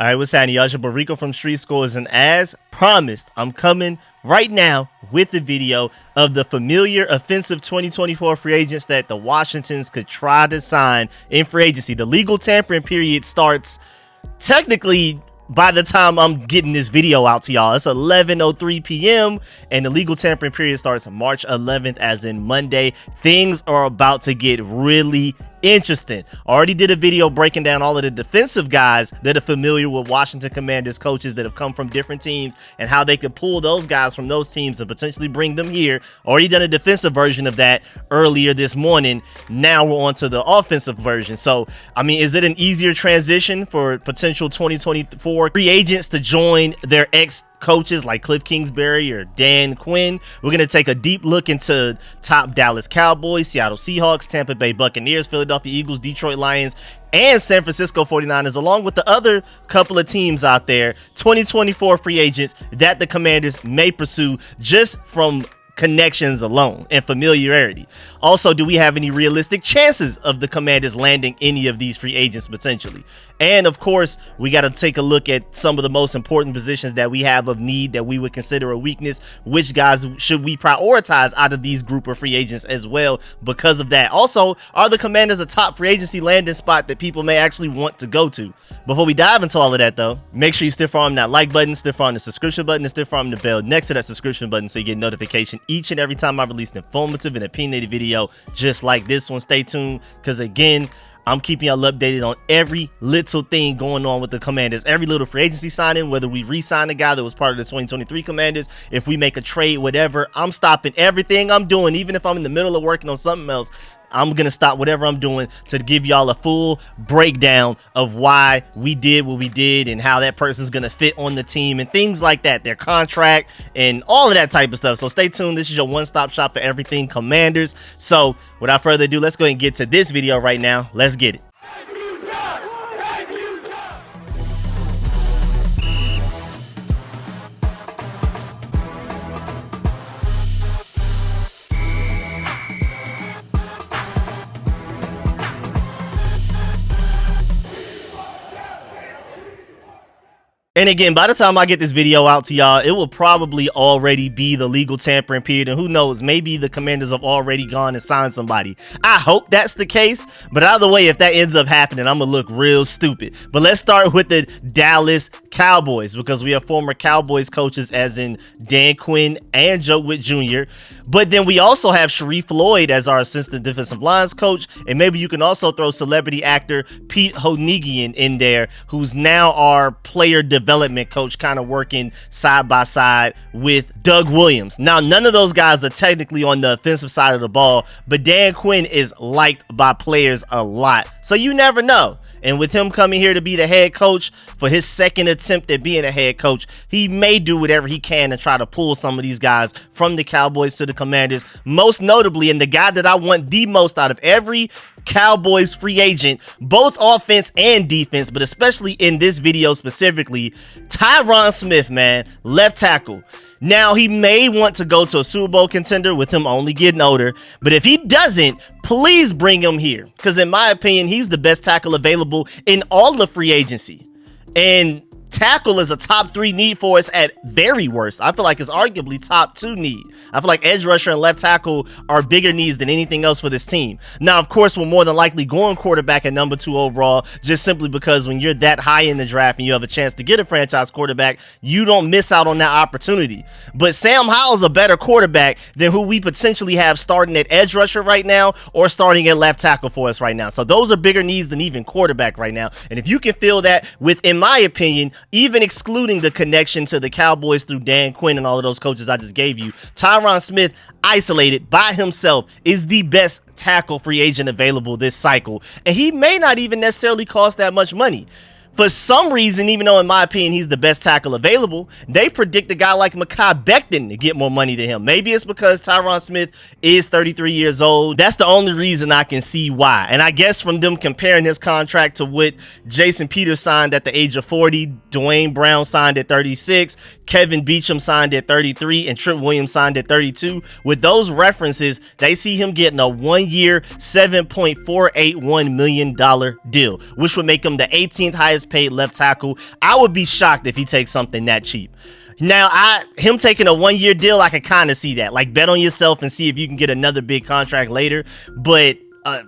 All right, what's happening, y'all? It's your boy Rico from RicoScores, and as promised, I'm coming right now with the video of the familiar offensive 2024 free agents that the Washingtons could try to sign in free agency. The legal tampering period starts technically by the time I'm getting this video out to y'all. It's 11:03 p.m. and the legal tampering period starts March 11th, as in Monday. Things are about to get really interesting. Already did a video breaking down all of the defensive guys that are familiar with Washington Commanders coaches that have come from different teams and how they could pull those guys from those teams and potentially bring them here. Already done a defensive version of that earlier this morning. Now we're on to the offensive version. So, I mean, is it an easier transition for potential 2024 free agents to join their ex-coaches like Kliff Kingsbury or Dan Quinn? We're going to take a deep look into top Dallas Cowboys, Seattle Seahawks, Tampa Bay Buccaneers, Philadelphia Eagles, Detroit Lions, and San Francisco 49ers, along with the other couple of teams out there, 2024 free agents that the Commanders may pursue just from connections alone and familiarity. Also, do we have any realistic chances of the Commanders landing any of these free agents potentially? And of course, we got to take a look at some of the most important positions that we have of need that we would consider a weakness. Which guys should we prioritize out of these group of free agents as well because of that? Also, are the Commanders a top free agency landing spot that people may actually want to go to? Before we dive into all of that though, make sure you stiff arm that like button, stiff arm the subscription button, and stiff arm the bell next to that subscription button so you get notification each and every time I release an informative and opinionated video just like this one. Stay tuned, because again, I'm keeping y'all updated on every little thing going on with the Commanders, every little free agency signing, whether we re-sign a guy that was part of the 2023 Commanders, if we make a trade, whatever. I'm stopping everything I'm doing, even if I'm in the middle of working on something else. I'm going to stop whatever I'm doing to give y'all a full breakdown of why we did what we did and how that person's going to fit on the team and things like that, their contract and all of that type of stuff. So stay tuned. This is your one-stop shop for everything Commanders. So without further ado, let's go ahead and get to this video right now. Let's get it. And again, by the time I get this video out to y'all, it will probably already be the legal tampering period. And who knows, maybe the Commanders have already gone and signed somebody. I hope that's the case. But either way, if that ends up happening, I'm going to look real stupid. But let's start with the Dallas Cowboys, because we have former Cowboys coaches as in Dan Quinn and Joe Witt Jr. But then we also have Sharif Floyd as our assistant defensive lines coach. And maybe you can also throw celebrity actor Pete Honegian in there, who's now our player development coach, kind of working side by side with Doug Williams. Now, none of those guys are technically on the offensive side of the ball, but Dan Quinn is liked by players a lot. So you never know. And with him coming here to be the head coach for his second attempt at being a head coach, he may do whatever he can to try to pull some of these guys from the Cowboys to the Commanders. Most notably, and the guy that I want the most out of every Cowboys free agent, both offense and defense, but especially in this video specifically, Tyron Smith, man, left tackle. Now, he may want to go to a Super Bowl contender with him only getting older, but if he doesn't, please bring him here, because in my opinion, he's the best tackle available in all the free agency. And tackle is a top 3 need for us at very worst. I feel like it's arguably top 2 need. I feel like edge rusher and left tackle are bigger needs than anything else for this team. Now, of course, we're more than likely going quarterback at number 2 overall, just simply because when you're that high in the draft and you have a chance to get a franchise quarterback, you don't miss out on that opportunity. But Sam Howell's a better quarterback than who we potentially have starting at edge rusher right now or starting at left tackle for us right now. So those are bigger needs than even quarterback right now. And if you can fill that with, in my opinion, even excluding the connection to the Cowboys through Dan Quinn and all of those coaches I just gave you, Tyron Smith, isolated by himself, is the best tackle free agent available this cycle. And he may not even necessarily cost that much money. For some reason, even though in my opinion he's the best tackle available, they predict a guy like Mekhi Becton to get more money than him. Maybe it's because Tyron Smith is 33 years old. That's the only reason I can see why. And I guess from them comparing his contract to what Jason Peters signed at the age of 40, Dwayne Brown signed at 36, Kevin Beachum signed at 33, and Trent Williams signed at 32. With those references, they see him getting a 1-year, $7.481 million deal, which would make him the 18th highest highest paid left tackle. I would be shocked if he takes something that cheap. Now, him taking a 1-year deal, I can kind of see that. Like, bet on yourself and see if you can get another big contract later. But a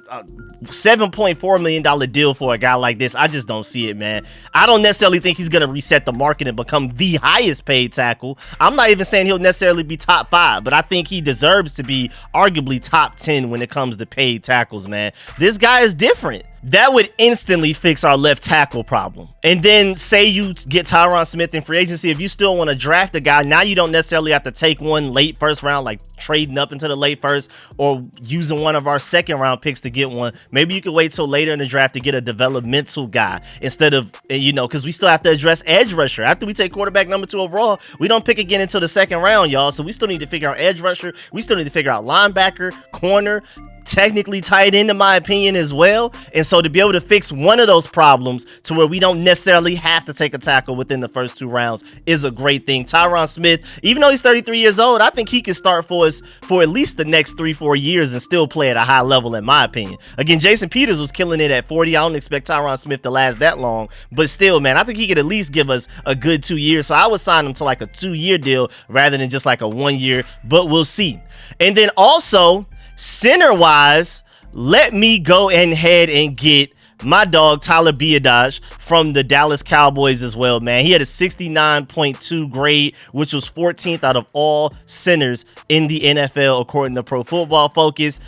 $7.4 million deal for a guy like this, I just don't see it, man. I don't necessarily think he's going to reset the market and become the highest paid tackle. I'm not even saying he'll necessarily be top 5, but I think he deserves to be arguably top 10 when it comes to paid tackles, man. This guy is different. That would instantly fix our left tackle problem. And then say you get Tyron Smith in free agency. If you still want to draft a guy, now you don't necessarily have to take one late first round, like trading up into the late first or using one of our second round picks to get one. Maybe you could wait till later in the draft to get a developmental guy instead of, because we still have to address edge rusher. After we take quarterback number 2 overall, we don't pick again until the second round, y'all. So we still need to figure out edge rusher. We still need to figure out linebacker, corner, technically tight end in my opinion as well. And so to be able to fix one of those problems to where we don't necessarily have to take a tackle within the first 2 rounds is a great thing. Tyron Smith, even though he's 33 years old, I think he can start for us for at least the next 3-4 years and still play at a high level in my opinion. Again, Jason Peters was killing it at 40. I don't expect Tyron Smith to last that long, but still, man, I think he could at least give us a good 2 years. So I would sign him to like a 2-year deal rather than just like a 1-year, but we'll see. And then also, center wise, let me go ahead and get my dog Tyler Biadasz from the Dallas Cowboys as well, man. He had a 69.2 grade, which was 14th out of all centers in the NFL according to Pro Football Focus.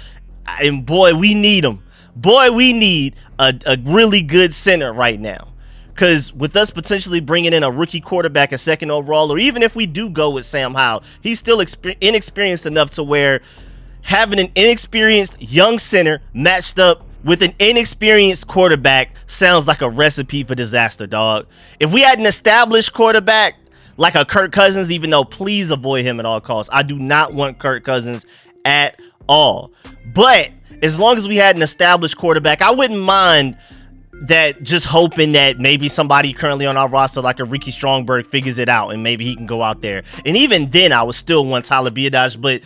And boy, we need him. Boy, we need a really good center right now. Because with us potentially bringing in a rookie quarterback at 2nd overall, or even if we do go with Sam Howell, he's still inexperienced enough to where having an inexperienced young center matched up with an inexperienced quarterback sounds like a recipe for disaster, dog. If we had an established quarterback like a Kirk Cousins, even though please avoid him at all costs. I do not want Kirk Cousins at all. But as long as we had an established quarterback, I wouldn't mind that, just hoping that maybe somebody currently on our roster like a Ricky Strongberg figures it out and maybe he can go out there. And even then, I would still want Tyler Biadasz, but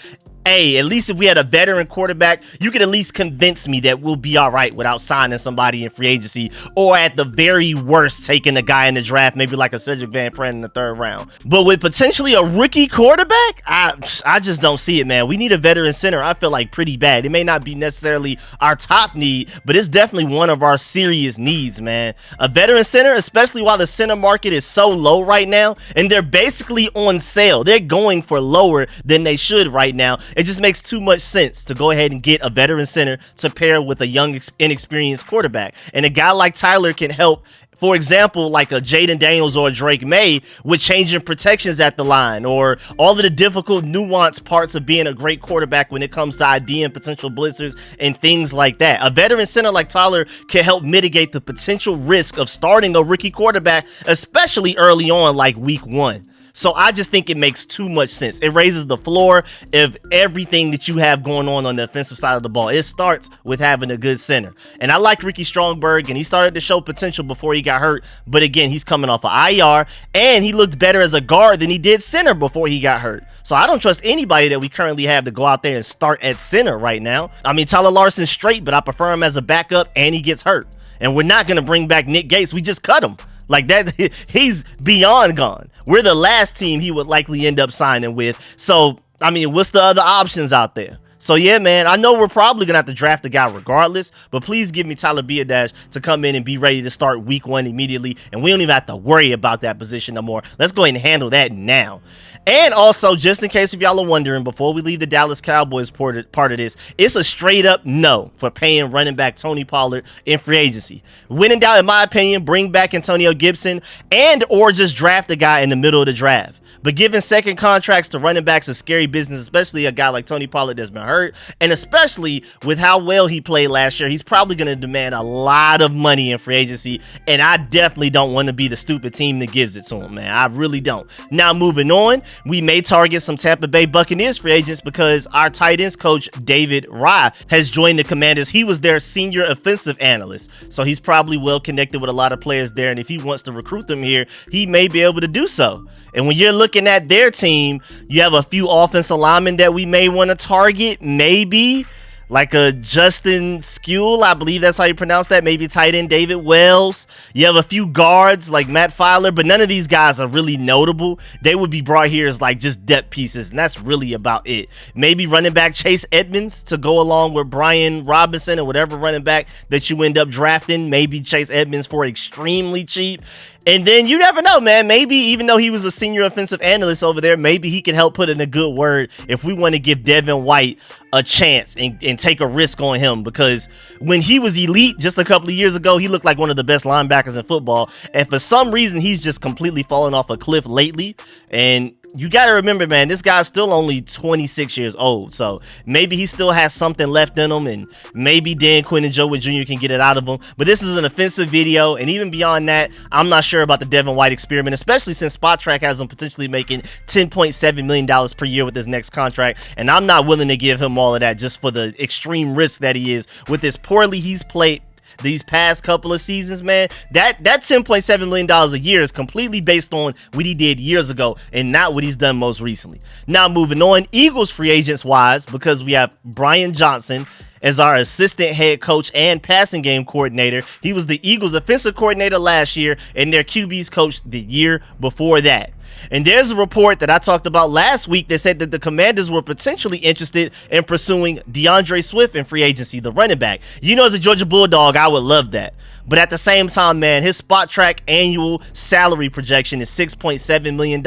hey, at least if we had a veteran quarterback, you could at least convince me that we'll be all right without signing somebody in free agency, or at the very worst, taking a guy in the draft, maybe like a Cedric Van Pran in the 3rd round. But with potentially a rookie quarterback, I just don't see it, man. We need a veteran center, I feel like, pretty bad. It may not be necessarily our top need, but it's definitely one of our serious needs, man. A veteran center, especially while the center market is so low right now, and they're basically on sale. They're going for lower than they should right now. It just makes too much sense to go ahead and get a veteran center to pair with a young, inexperienced quarterback. And a guy like Tyler can help, for example, like a Jayden Daniels or a Drake May with changing protections at the line, or all of the difficult nuanced parts of being a great quarterback when it comes to ID and potential blitzers and things like that. A veteran center like Tyler can help mitigate the potential risk of starting a rookie quarterback, especially early on, like week 1. So I just think it makes too much sense. It raises the floor of everything that you have going on the offensive side of the ball. It starts with having a good center. And I like Ricky Strongberg, and he started to show potential before he got hurt. But again, he's coming off of IR, and he looked better as a guard than he did center before he got hurt. So I don't trust anybody that we currently have to go out there and start at center right now. I mean, Tyler Larson's straight, but I prefer him as a backup, and he gets hurt. And we're not going to bring back Nick Gates. We just cut him. Like that, he's beyond gone. We're the last team he would likely end up signing with. So, I mean, what's the other options out there? So, yeah, man, I know we're probably going to have to draft a guy regardless, but please give me Tyler Biadasz to come in and be ready to start week 1 immediately, and we don't even have to worry about that position no more. Let's go ahead and handle that now. And also, just in case if y'all are wondering, before we leave the Dallas Cowboys part of this, it's a straight up no for paying running back Tony Pollard in free agency. When in doubt, in my opinion, bring back Antonio Gibson and or just draft a guy in the middle of the draft. But giving second contracts to running backs is scary business, especially a guy like Tony Pollard that's been hurt. And especially with how well he played last year, he's probably going to demand a lot of money in free agency. And I definitely don't want to be the stupid team that gives it to him, man. I really don't. Now, moving on, we may target some Tampa Bay Buccaneers free agents because our tight ends coach, David Rye, has joined the Commanders. He was their senior offensive analyst. So he's probably well connected with a lot of players there. And if he wants to recruit them here, he may be able to do so. And when you're looking at their team, you have a few offensive linemen that we may want to target, maybe. like a Justin Skule, I believe that's how you pronounce that. Maybe tight end David Wells. You have a few guards like Matt Filer, but none of these guys are really notable. They would be brought here as like just depth pieces, and that's really about it. Maybe running back Chase Edmonds to go along with Brian Robinson or whatever running back that you end up drafting. Maybe Chase Edmonds for extremely cheap. And then you never know, man. Maybe even though he was a senior offensive analyst over there, maybe he can help put in a good word if we want to give Devin White a chance and take a risk on him, because when he was elite just a couple of years ago, he looked like one of the best linebackers in football. And for some reason, he's just completely fallen off a cliff lately. And you got to remember, man, this guy's still only 26 years old. So maybe he still has something left in him, and maybe Dan Quinn and Joe Wood Jr. can get it out of him. But this is an offensive video. And even beyond that, I'm not sure about the Devin White experiment, especially since SpotTrack has him potentially making $10.7 million per year with his next contract. And I'm not willing to give him all of that just for the extreme risk that he is with this poorly he's played these past couple of seasons, man. That $10.7 million a year is completely based on what he did years ago and not what he's done most recently. Now, moving on, Eagles free agents wise, because we have Brian Johnson as our assistant head coach and passing game coordinator. He was the Eagles offensive coordinator last year and their QB's coach the year before that. And there's a report that I talked about last week that said that the Commanders were potentially interested in pursuing DeAndre Swift in free agency, the running back. You know, as a Georgia Bulldog, I would love that. But at the same time, man, his SpotTrack annual salary projection is $6.7 million,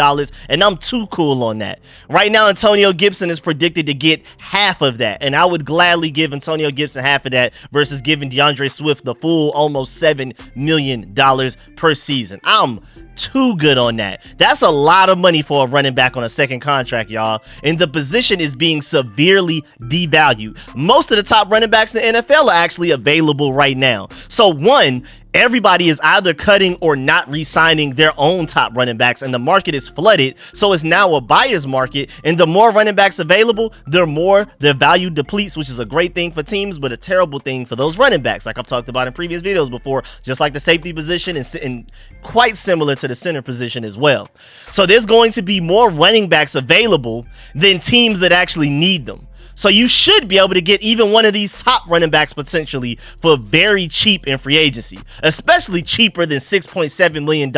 and I'm too cool on that. Right now, Antonio Gibson is predicted to get half of that, and I would gladly give Antonio Gibson half of that versus giving DeAndre Swift the full almost $7 million per season. I'm too good on that. That's a lot of money for a running back on a second contract, y'all. And the position is being severely devalued. Most of the top running backs in the NFL are actually available right now. So one, everybody is either cutting or not re-signing their own top running backs, and the market is flooded. So it's now a buyer's market, and the more running backs available, the more their value depletes, which is a great thing for teams, but a terrible thing for those running backs, like I've talked about in previous videos before, just like the safety position and quite similar to the center position as well. So there's going to be more running backs available than teams that actually need them. So you should be able to get even one of these top running backs potentially for very cheap in free agency, especially cheaper than $6.7 million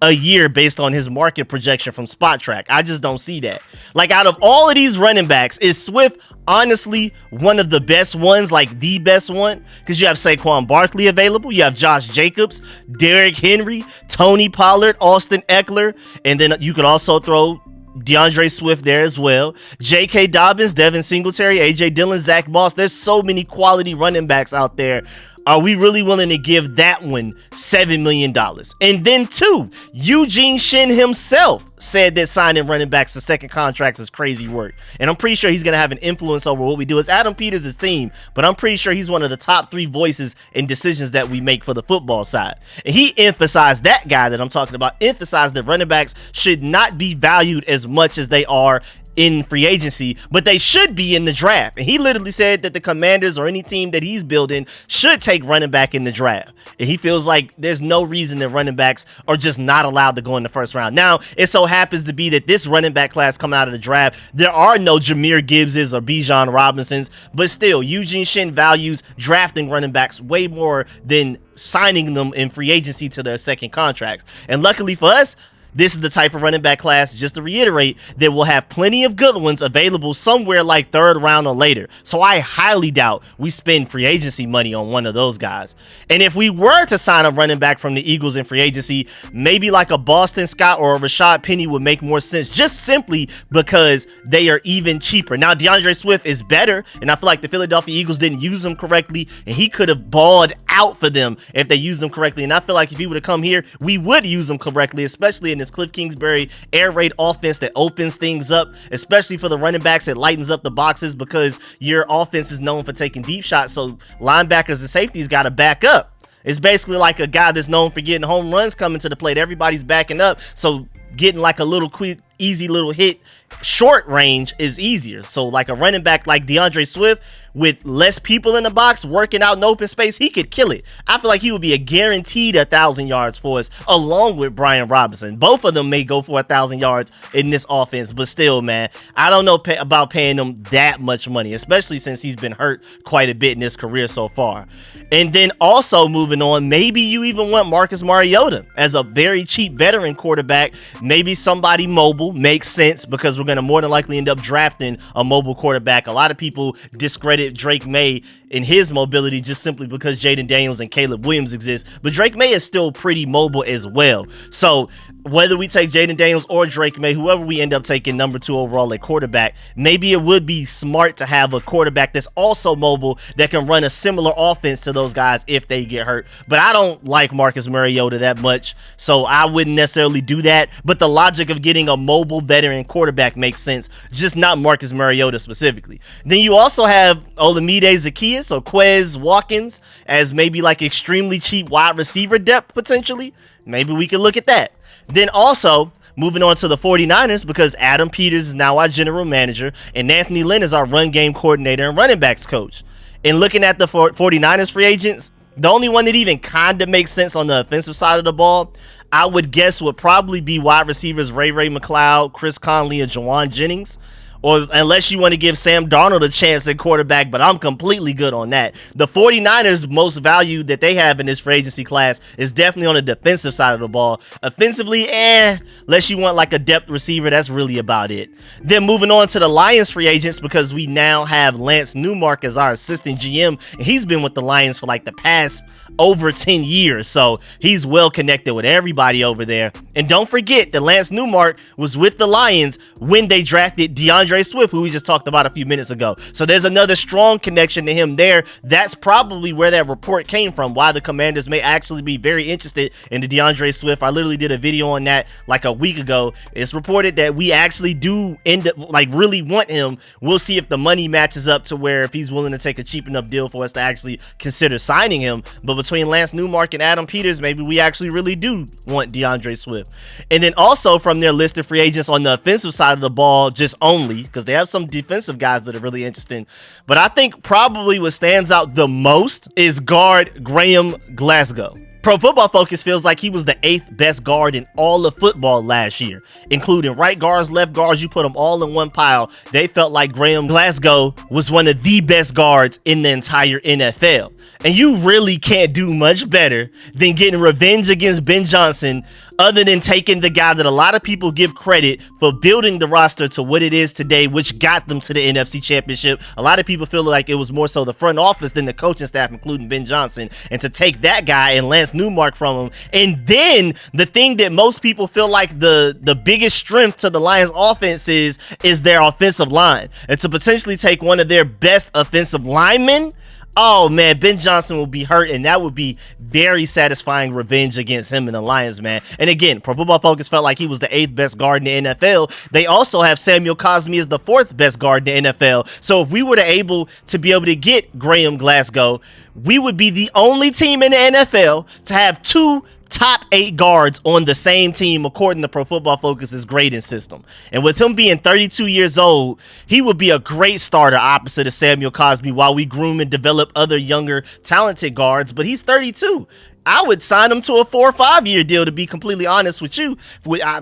a year based on his market projection from SpotTrack. I just don't see that. Like, out of all of these running backs, is Swift honestly one of the best ones, like the best one? Because you have Saquon Barkley available, you have Josh Jacobs, Derrick Henry, Tony Pollard, Austin Eckler, and then you could also throw DeAndre Swift there as well. J.K. Dobbins, Devin Singletary, A.J. Dillon, Zach Moss. There's so many quality running backs out there. Are we really willing to give that one $7 million? And then two, Eugene Shin himself said that signing running backs to second contracts is crazy work. And I'm pretty sure he's going to have an influence over what we do. It's Adam Peters' team, but I'm pretty sure he's one of the top 3 voices in decisions that we make for the football side. And he emphasized, that guy that I'm talking about, emphasized that running backs should not be valued as much as they are in free agency, but they should be in the draft. And he literally said that the Commanders or any team that he's building should take running back in the draft. And he feels like there's no reason that running backs are just not allowed to go in the first round. Now, it so happens to be that this running back class coming out of the draft, there are no Jahmyr Gibbses or Bijan Robinsons, but still, Eugene Shin values drafting running backs way more than signing them in free agency to their second contracts. And luckily for us, this is the type of running back class, just to reiterate, that will have plenty of good ones available somewhere like third round or later. So I highly doubt we spend free agency money on one of those guys. And if we were to sign a running back from the Eagles in free agency, maybe like a Boston Scott or a Rashad Penny would make more sense, just simply because they are even cheaper. Now, DeAndre Swift is better, and I feel like the Philadelphia Eagles didn't use him correctly, and he could have balled out for them if they used him correctly. And I feel like if he would have come here, we would use him correctly, especially in this Kliff Kingsbury air raid offense that opens things up, especially for the running backs. It lightens up the boxes because your offense is known for taking deep shots, so linebackers and safeties got to back up. It's basically like a guy that's known for getting home runs coming to the plate. Everybody's backing up, so getting like a little quick, easy little hit short range is easier. So like a running back like DeAndre Swift, with less people in the box working out in open space, he could kill it. I feel like he would be a guaranteed 1,000 yards for us, along with Brian Robinson. Both of them may go for 1,000 yards in this offense, but still, man, I don't know about paying him that much money, especially since he's been hurt quite a bit in his career so far. And then also moving on, maybe you even want Marcus Mariota as a very cheap veteran quarterback. Maybe somebody mobile makes sense, because we're going to more than likely end up drafting a mobile quarterback. A lot of people discredit Drake May in his mobility just simply because Jayden Daniels and Caleb Williams exist, but Drake May is still pretty mobile as well. So whether we take Jayden Daniels or Drake May, whoever we end up taking number 2 overall at quarterback, maybe it would be smart to have a quarterback that's also mobile that can run a similar offense to those guys if they get hurt. But I don't like Marcus Mariota that much, so I wouldn't necessarily do that. But the logic of getting a mobile veteran quarterback makes sense, just not Marcus Mariota specifically. Then you also have Olamide Zaccheaus or Quez Watkins as maybe like extremely cheap wide receiver depth potentially. Maybe we could look at that. Then also, moving on to the 49ers, because Adam Peters is now our general manager and Anthony Lynn is our run game coordinator and running backs coach. And looking at the 49ers free agents, the only one that even kind of makes sense on the offensive side of the ball, I would guess would probably be wide receivers Ray McLeod, Chris Conley, and Jawan Jennings. Or unless you want to give Sam Darnold a chance at quarterback, but I'm completely good on that. The 49ers' most value that they have in this free agency class is definitely on the defensive side of the ball. Offensively, unless you want like a depth receiver, that's really about it. Then moving on to the Lions free agents, because we now have Lance Newmark as our assistant GM, and he's been with the Lions for like the past over 10 years, so he's well connected with everybody over there. And don't forget that Lance Newmark was with the Lions when they drafted DeAndre Swift, who we just talked about a few minutes ago. So there's another strong connection to him there. That's probably where that report came from, why the Commanders may actually be very interested in the DeAndre Swift. I literally did a video on that like a week ago. It's reported that we actually do end up like really want him. We'll see if the money matches up to where if he's willing to take a cheap enough deal for us to actually consider signing him. But between Lance Newmark and Adam Peters, maybe we actually really do want DeAndre Swift. And then also from their list of free agents on the offensive side of the ball, just only because they have some defensive guys that are really interesting, but I think probably what stands out the most is guard Graham Glasgow. Pro Football Focus feels like he was the 8th best guard in all of football last year, including right guards, left guards. You put them all in one pile. They felt like Graham Glasgow was one of the best guards in the entire NFL. And you really can't do much better than getting revenge against Ben Johnson, other than taking the guy that a lot of people give credit for building the roster to what it is today, which got them to the NFC Championship. A lot of people feel like it was more so the front office than the coaching staff, including Ben Johnson. And to take that guy and Lance Newmark from him, and then the thing that most people feel like the biggest strength to the Lions offense is their offensive line. And to potentially take one of their best offensive linemen, oh man, Ben Johnson will be hurt, and that would be very satisfying revenge against him and the Lions, man. And again, Pro Football Focus felt like he was the 8th best guard in the NFL. They also have Samuel Cosmi as the 4th best guard in the NFL. So if we were able to be able to get Graham Glasgow, we would be the only team in the NFL to have 2 top 8 guards on the same team, according to Pro Football Focus's grading system. And with him being 32 years old, he would be a great starter opposite of Samuel Cosmi while we groom and develop other younger, talented guards. But he's 32. I would sign him to a 4 or 5 year deal, to be completely honest with you.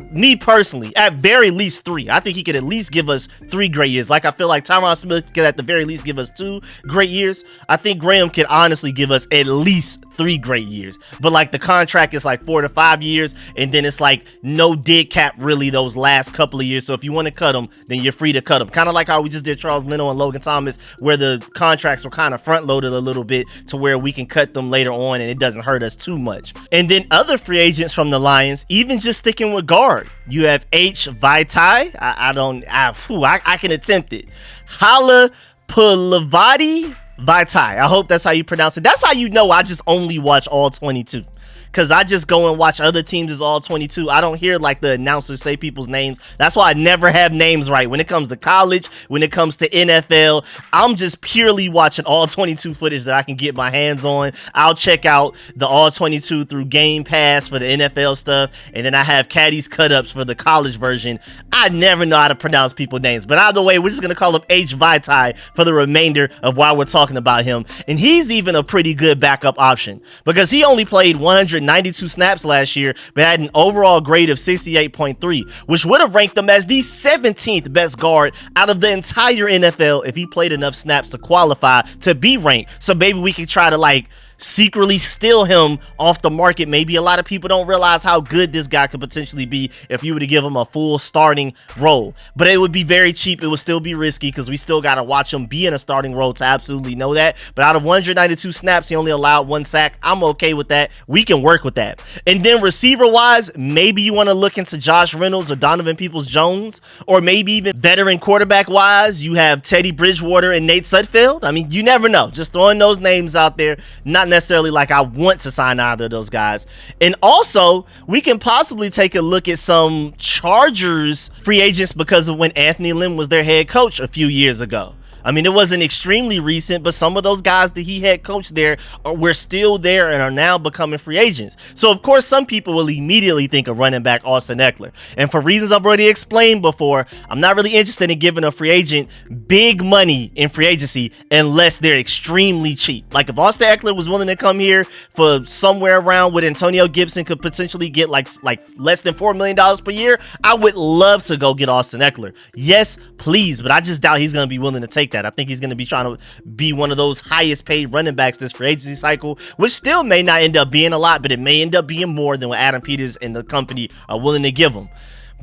Me personally, at very least 3. I think he could at least give us 3 great years. Like I feel like Tyron Smith could at the very least give us 2 great years. I think Graham could honestly give us at least 3 great years. But like the contract is like 4 to 5 years, and then it's like no dead cap really those last couple of years. So if you want to cut him, then you're free to cut him. Kind of like how we just did Charles Leno and Logan Thomas, where the contracts were kind of front loaded a little bit to where we can cut them later on and it doesn't hurt us too much. And then other free agents from the Lions, even just sticking with guard, you have H. Vaitai. I can attempt it. Hala Pulavati Vaitai. I hope that's how you pronounce it. That's how you know I just only watch all 22. because I just go and watch other teams as all 22. I don't hear like the announcers say people's names. That's why I never have names right. When it comes to college, when it comes to NFL, I'm just purely watching all 22 footage that I can get my hands on. I'll check out the all 22 through Game Pass for the NFL stuff, and then I have Caddy's cut-ups for the college version. I never know how to pronounce people's names, but either way, we're just going to call him H. Vitae for the remainder of why we're talking about him. And he's even a pretty good backup option because he only played 192 snaps last year, but had an overall grade of 68.3, which would have ranked him as the 17th best guard out of the entire NFL if he played enough snaps to qualify to be ranked. So maybe we could try to like secretly steal him off the market. Maybe a lot of people don't realize how good this guy could potentially be if you were to give him a full starting role, but it would be very cheap. It would still be risky because we still got to watch him be in a starting role to absolutely know that. But out of 192 snaps, he only allowed 1 sack. I'm okay with that. We can work with that. And then receiver wise, maybe you want to look into Josh Reynolds or Donovan Peoples-Jones, or maybe even veteran quarterback wise, you have Teddy Bridgewater and Nate Sudfeld. I mean, you never know. Just throwing those names out there. Not necessarily like I want to sign either of those guys. And also, we can possibly take a look at some Chargers free agents because of when Anthony Lynn was their head coach a few years ago. I mean, it wasn't extremely recent, but some of those guys that he had coached there were still there and are now becoming free agents. So, of course, some people will immediately think of running back Austin Eckler. And for reasons I've already explained before, I'm not really interested in giving a free agent big money in free agency unless they're extremely cheap. Like if Austin Eckler was willing to come here for somewhere around what Antonio Gibson could potentially get like less than $4 million per year, I would love to go get Austin Eckler. Yes, please, but I just doubt he's going to be willing to take that. I think he's going to be trying to be one of those highest paid running backs this free agency cycle, which still may not end up being a lot, but it may end up being more than what Adam Peters and the company are willing to give him.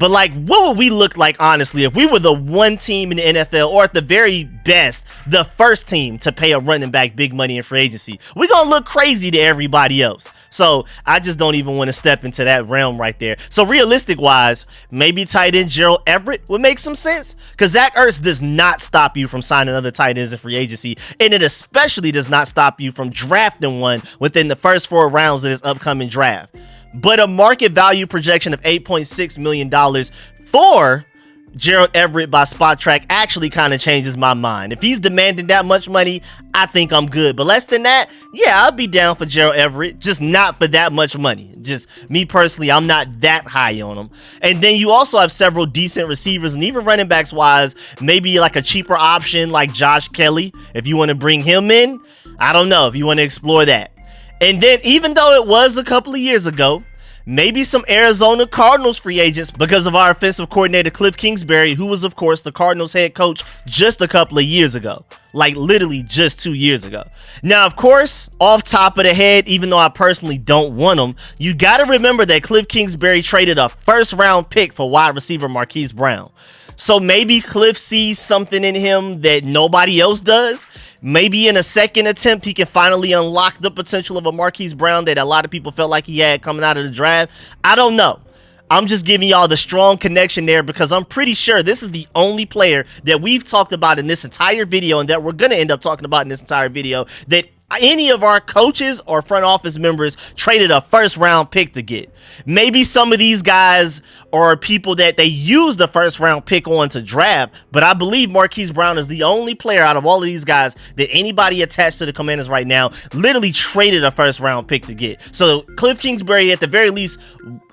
But like, what would we look like, honestly, if we were the one team in the NFL, or at the very best, the first team to pay a running back big money in free agency? We're going to look crazy to everybody else. So I just don't even want to step into that realm right there. So realistic wise, maybe tight end Gerald Everett would make some sense, because Zach Ertz does not stop you from signing other tight ends in free agency. And it especially does not stop you from drafting one within the first 4 rounds of this upcoming draft. But a market value projection of $8.6 million for Gerald Everett by Spot Track actually kind of changes my mind. If he's demanding that much money, I think I'm good. But less than that, yeah, I'll be down for Gerald Everett, just not for that much money. Just me personally, I'm not that high on him. And then you also have several decent receivers, and even running backs wise, maybe like a cheaper option like Josh Kelly. If you want to bring him in, I don't know if you want to explore that. And then even though it was a couple of years ago, maybe some Arizona Cardinals free agents because of our offensive coordinator, Kliff Kingsbury, who was, of course, the Cardinals head coach just a couple of years ago. Like literally just 2 years ago. Now, of course, off top of the head, even though I personally don't want him, you got to remember that Kliff Kingsbury traded a first-round pick for wide receiver Marquise Brown. So maybe Kliff sees something in him that nobody else does. Maybe in a second attempt, he can finally unlock the potential of a Marquise Brown that a lot of people felt like he had coming out of the draft. I don't know. I'm just giving y'all the strong connection there because I'm pretty sure this is the only player that we've talked about in this entire video and that we're going to end up talking about in this entire video that any of our coaches or front office members traded a first-round pick to get. Maybe some of these guys are people that they used the first-round pick on to draft, but I believe Marquise Brown is the only player out of all of these guys that anybody attached to the Commanders right now literally traded a first-round pick to get. So Kliff Kingsbury, at the very least,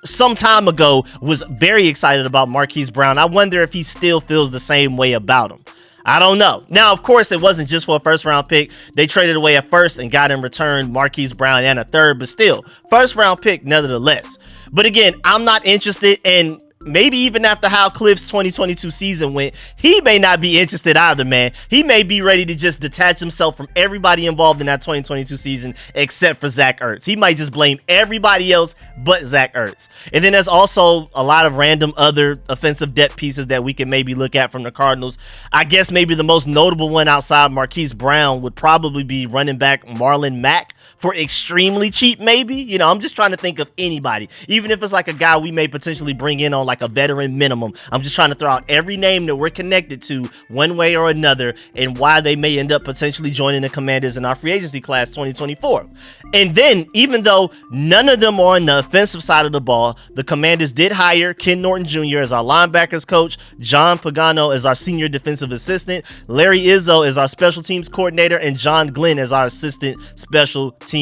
some time ago, was very excited about Marquise Brown. I wonder if he still feels the same way about him. I don't know. Now, of course, it wasn't just for a first-round pick. They traded away a first and got in return Marquise Brown and a third, but still, first-round pick nevertheless. But again, I'm not interested, and maybe even after how Kliff's 2022 season went, he may not be interested either, man. He may be ready to just detach himself from everybody involved in that 2022 season except for Zach Ertz. He might just blame everybody else but Zach Ertz. And then there's also a lot of random other offensive depth pieces that we can maybe look at from the Cardinals. I guess maybe the most notable one outside Marquise Brown would probably be running back Marlon Mack for extremely cheap, maybe. You know, I'm just trying to think of anybody, even if it's like a guy we may potentially bring in on like a veteran minimum. I'm just trying to throw out every name that we're connected to one way or another and why they may end up potentially joining the Commanders in our free agency class 2024. And then, even though none of them are on the offensive side of the ball, the Commanders did hire Ken Norton Jr. as our linebackers coach, John Pagano as our senior defensive assistant, Larry Izzo as our special teams coordinator, and John Glenn as our assistant special teams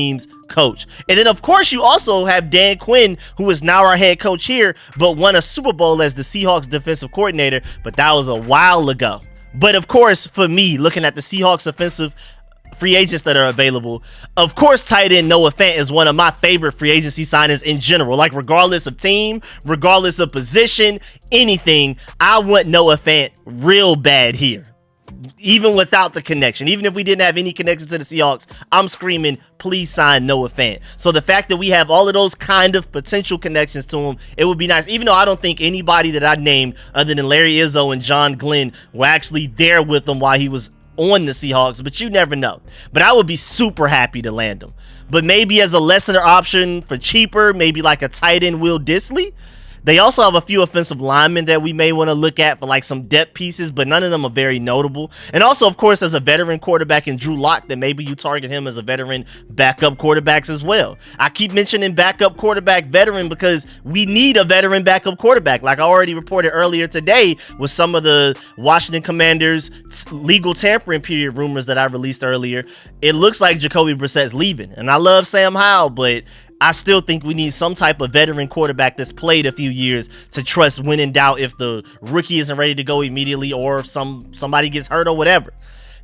coach. And then, of course, you also have Dan Quinn, who is now our head coach here, but won a Super Bowl as the Seahawks defensive coordinator, but that was a while ago. But of course, for me, looking at the Seahawks offensive free agents that are available, of course, tight end Noah Fant is one of my favorite free agency signings in general. Like, regardless of team, regardless of position, anything, I want Noah Fant real bad here. Even without the connection, even if we didn't have any connection to the Seahawks, I'm screaming, please sign Noah Fant. So the fact that we have all of those kind of potential connections to him, it would be nice. Even though I don't think anybody that I named other than Larry Izzo and John Glenn were actually there with him while he was on the Seahawks, but you never know. But I would be super happy to land him. But maybe as a lesser option for cheaper, maybe like a tight end Will Dissly. They also have a few offensive linemen that we may want to look at for like some depth pieces, but none of them are very notable. And also, of course, as a veteran quarterback in Drew Lock, that maybe you target him as a veteran backup quarterbacks as well. I keep mentioning backup quarterback veteran because we need a veteran backup quarterback. Like I already reported earlier today with some of the Washington Commanders legal tampering period rumors that I released earlier, it looks like Jacoby Brissett's leaving. And I love Sam Howell, but I still think we need some type of veteran quarterback that's played a few years to trust when in doubt if the rookie isn't ready to go immediately or if somebody gets hurt or whatever.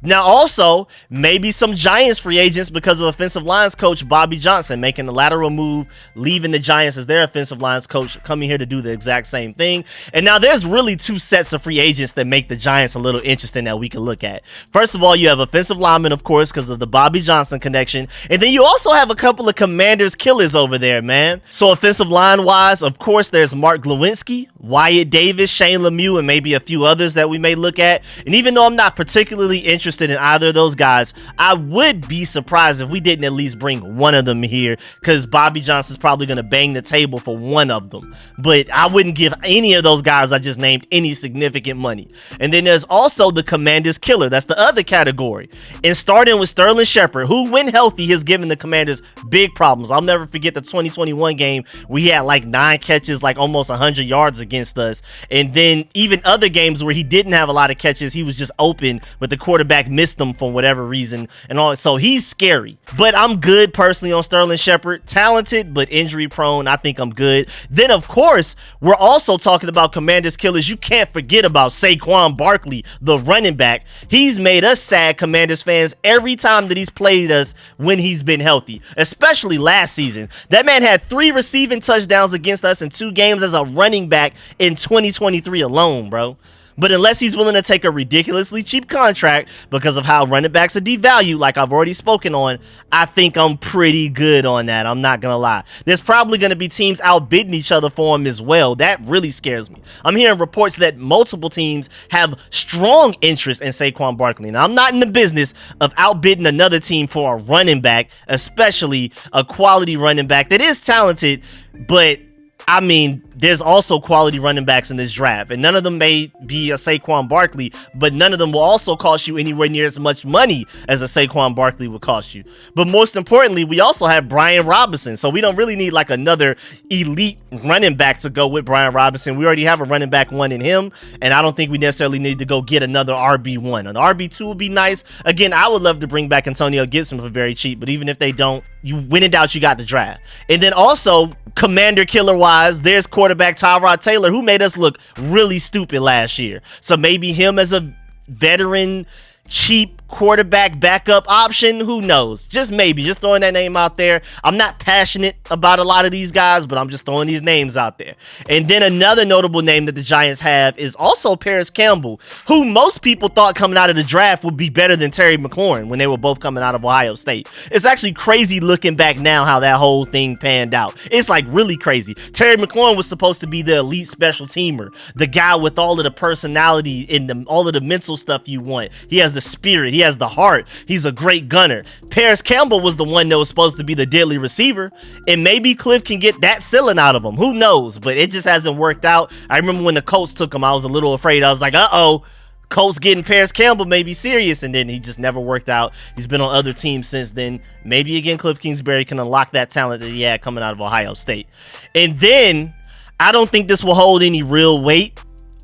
Now, also, maybe some Giants free agents because of offensive lines coach Bobby Johnson making the lateral move, leaving the Giants as their offensive lines coach, coming here to do the exact same thing. And now there's really two sets of free agents that make the Giants a little interesting that we can look at. First of all, you have offensive linemen, of course, because of the Bobby Johnson connection. And then you also have a couple of Commanders killers over there, man. So offensive line-wise, of course, there's Mark Glowinski, Wyatt Davis, Shane Lemieux, and maybe a few others that we may look at. And even though I'm not particularly interested in either of those guys, I would be surprised if we didn't at least bring one of them here, because Bobby Johnson's probably going to bang the table for one of them. But I wouldn't give any of those guys I just named any significant money. And then there's also the Commanders killer. That's the other category. And starting with Sterling Shepard, who, when healthy, has given the Commanders big problems. I'll never forget the 2021 game where he had like 9 catches, like almost 100 yards against us. And then even other games where he didn't have a lot of catches, he was just open, but the quarterback missed him for whatever reason and all. So he's scary, but I'm good personally on Sterling Shepard. Talented but injury prone. I think I'm good. Then of course we're also talking about Commanders killers. You can't forget about Saquon Barkley, the running back. He's made us sad Commanders fans every time that he's played us when he's been healthy, especially last season. That man had 3 receiving touchdowns against us in 2 games as a running back in 2023 alone, bro. But unless he's willing to take a ridiculously cheap contract because of how running backs are devalued, like I've already spoken on, I think I'm pretty good on that. I'm not going to lie. There's probably going to be teams outbidding each other for him as well. That really scares me. I'm hearing reports that multiple teams have strong interest in Saquon Barkley. And I'm not in the business of outbidding another team for a running back, especially a quality running back that is talented, but I mean, there's also quality running backs in this draft, and none of them may be a Saquon Barkley, but none of them will also cost you anywhere near as much money as a Saquon Barkley would cost you. But most importantly, we also have Brian Robinson, so we don't really need like another elite running back to go with Brian Robinson. We already have a running back 1 in him, and I don't think we necessarily need to go get another RB1. An RB2 would be nice. Again, I would love to bring back Antonio Gibson for very cheap, but even if they don't, you when in doubt, you got the draft. And then also, Commander killer wise, there's quarterback Tyrod Taylor, who made us look really stupid last year. So maybe him as a veteran cheap quarterback backup option, who knows? Just maybe, just throwing that name out there. I'm not passionate about a lot of these guys, but I'm just throwing these names out there. And then another notable name that the Giants have is also Paris Campbell, who most people thought coming out of the draft would be better than Terry McLaurin when they were both coming out of Ohio State. It's actually crazy looking back now how that whole thing panned out. It's like really crazy. Terry McLaurin was supposed to be the elite special teamer, the guy with all of the personality and all of the mental stuff you want. He has the spirit. He He has the heart. He's a great gunner. Paris Campbell was the one that was supposed to be the deadly receiver, and maybe Kliff can get that ceiling out of him. Who knows? But it just hasn't worked out. I remember when the Colts took him, I was a little afraid. I was like, uh-oh, Colts getting Paris Campbell may be serious, and then he just never worked out. He's been on other teams since then. Maybe again, Kliff Kingsbury can unlock that talent that he had coming out of Ohio State. And then I don't think this will hold any real weight,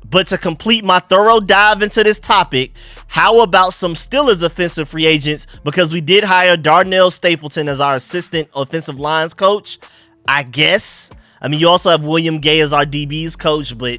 but to complete my thorough dive into this topic, how about some Steelers offensive free agents? Because we did hire Darnell Stapleton as our assistant offensive lines coach, I guess. I mean, you also have William Gay as our DBs coach, but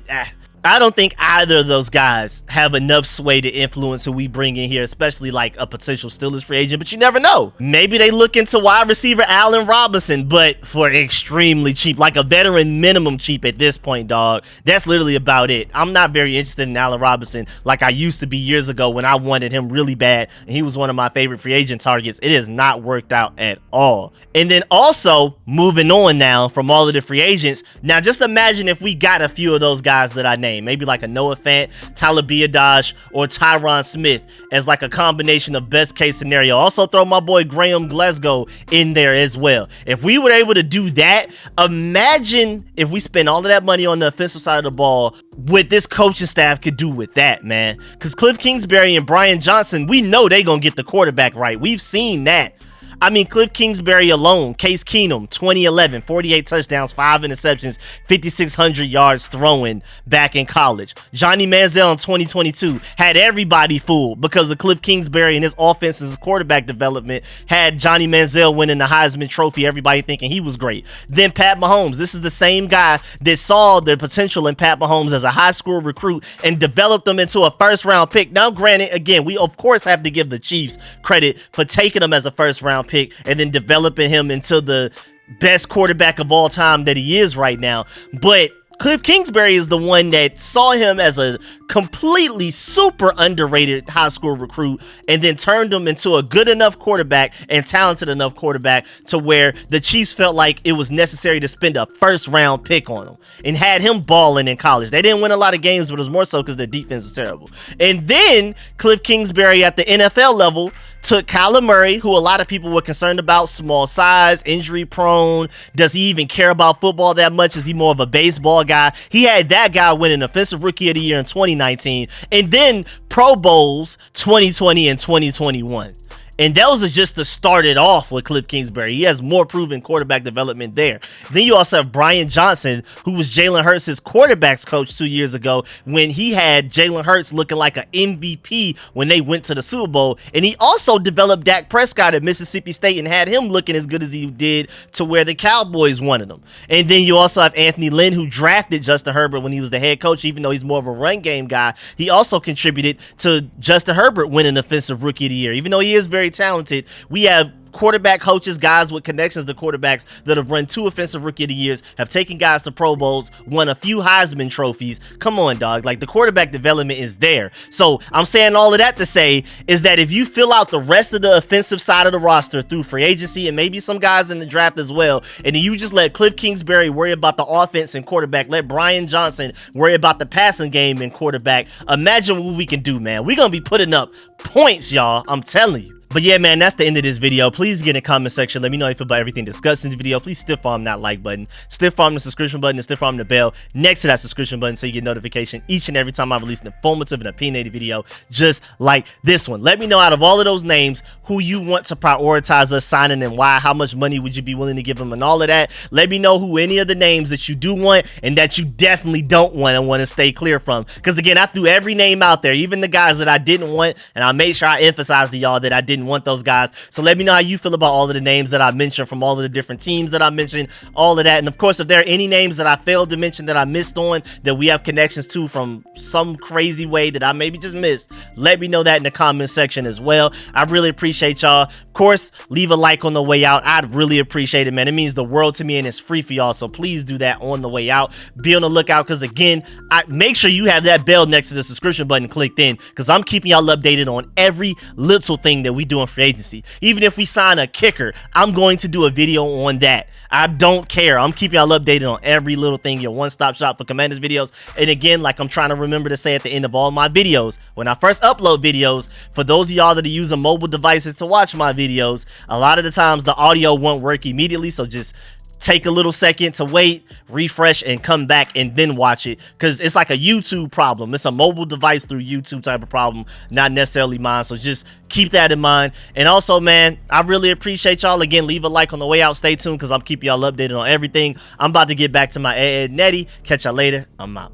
I don't think either of those guys have enough sway to influence who we bring in here, especially like a potential Steelers free agent, but you never know. Maybe they look into wide receiver Allen Robinson, but for extremely cheap, like a veteran minimum cheap at this point, dog. That's literally about it. I'm not very interested in Allen Robinson like I used to be years ago when I wanted him really bad, and he was one of my favorite free agent targets. It has not worked out at all. And then also, moving on now from all of the free agents, now just imagine if we got a few of those guys that I named. Maybe like a Noah Fant, Tyler Biadasz, or Tyron Smith as like a combination of best case scenario. Also throw my boy Graham Glasgow in there as well. If we were able to do that, imagine if we spend all of that money on the offensive side of the ball, what this coaching staff could do with that, man. Because Kliff Kingsbury and Brian Johnson, we know they gonna get the quarterback right. We've seen that. I mean, Kliff Kingsbury alone, Case Keenum, 2011, 48 touchdowns, 5 interceptions, 5,600 yards throwing back in college. Johnny Manziel in 2022 had everybody fooled because of Kliff Kingsbury and his offense's quarterback development had Johnny Manziel winning the Heisman Trophy, everybody thinking he was great. Then Pat Mahomes, this is the same guy that saw the potential in Pat Mahomes as a high school recruit and developed him into a first-round pick. Now, granted, again, we of course have to give the Chiefs credit for taking him as a first-round pick and then developing him into the best quarterback of all time that he is right now. But Kliff Kingsbury is the one that saw him as a completely super underrated high school recruit and then turned him into a good enough quarterback and talented enough quarterback to where the Chiefs felt like it was necessary to spend a first round pick on him and had him balling in college. They didn't win a lot of games, but it was more so because their defense was terrible. And then Kliff Kingsbury at the NFL level took Kyler Murray, who a lot of people were concerned about, small size, injury prone. Does he even care about football that much? Is he more of a baseball guy? He had that guy winning Offensive Rookie of the Year in 2019, and then Pro Bowls 2020 and 2021. And those are just to start it off with Kliff Kingsbury. He has more proven quarterback development there. Then you also have Brian Johnson, who was Jalen Hurts' quarterback's coach 2 years ago when he had Jalen Hurts looking like an MVP when they went to the Super Bowl. And he also developed Dak Prescott at Mississippi State and had him looking as good as he did to where the Cowboys wanted him. And then you also have Anthony Lynn, who drafted Justin Herbert when he was the head coach, even though he's more of a run game guy. He also contributed to Justin Herbert winning Offensive Rookie of the Year. Even though he is very talented, we have quarterback coaches, guys with connections to quarterbacks that have run 2 Offensive Rookie of the Years, have taken guys to Pro Bowls, won a few Heisman trophies. Come on, dog. Like, the quarterback development is there. So I'm saying all of that to say is that if you fill out the rest of the offensive side of the roster through free agency and maybe some guys in the draft as well, and then you just let Kliff Kingsbury worry about the offense and quarterback, let Brian Johnson worry about the passing game and quarterback, imagine what we can do, man. We're going to be putting up points, y'all. I'm telling you. But yeah, man, that's the end of this video. Please get in the comment section. Let me know how you feel about everything discussed in this video. Please stiff arm that like button, stiff arm the subscription button, and stiff arm the bell next to that subscription button so you get notification each and every time I release an informative and opinionated video just like this one. Let me know out of all of those names who you want to prioritize us signing and why. How much money would you be willing to give them and all of that. Let me know who any of the names that you do want and that you definitely don't want and want to stay clear from. Because again, I threw every name out there, even the guys that I didn't want, and I made sure I emphasized to y'all that I didn't want those guys. So let me know how you feel about all of the names that I mentioned from all of the different teams that I mentioned, all of that. And of course, if there are any names that I failed to mention that I missed on that we have connections to from some crazy way that I maybe just missed, let me know that in the comment section as well. I really appreciate y'all. Of course, leave a like on the way out. I'd really appreciate it, man. It means the world to me and it's free for y'all. So please do that on the way out. Be on the lookout because again, make sure you have that bell next to the subscription button clicked in because I'm keeping y'all updated on every little thing that we do in free agency. Even if we sign a kicker, I'm going to do a video on that. I don't care. I'm keeping y'all updated on every little thing. Your one-stop shop for Commanders videos. And again, like I'm trying to remember to say at the end of all my videos, when I first upload videos, for those of y'all that are using mobile devices to watch my videos, a lot of the times the audio won't work immediately. So just take a little second to wait, refresh, and come back and then watch it, because it's like a YouTube problem. It's a mobile device through YouTube type of problem, not necessarily mine. So just keep that in mind. And also, man, I really appreciate y'all. Again, leave a like on the way out. Stay tuned because I'm keeping y'all updated on everything. I'm about to get back to my Ed Netty. Catch y'all later. I'm out.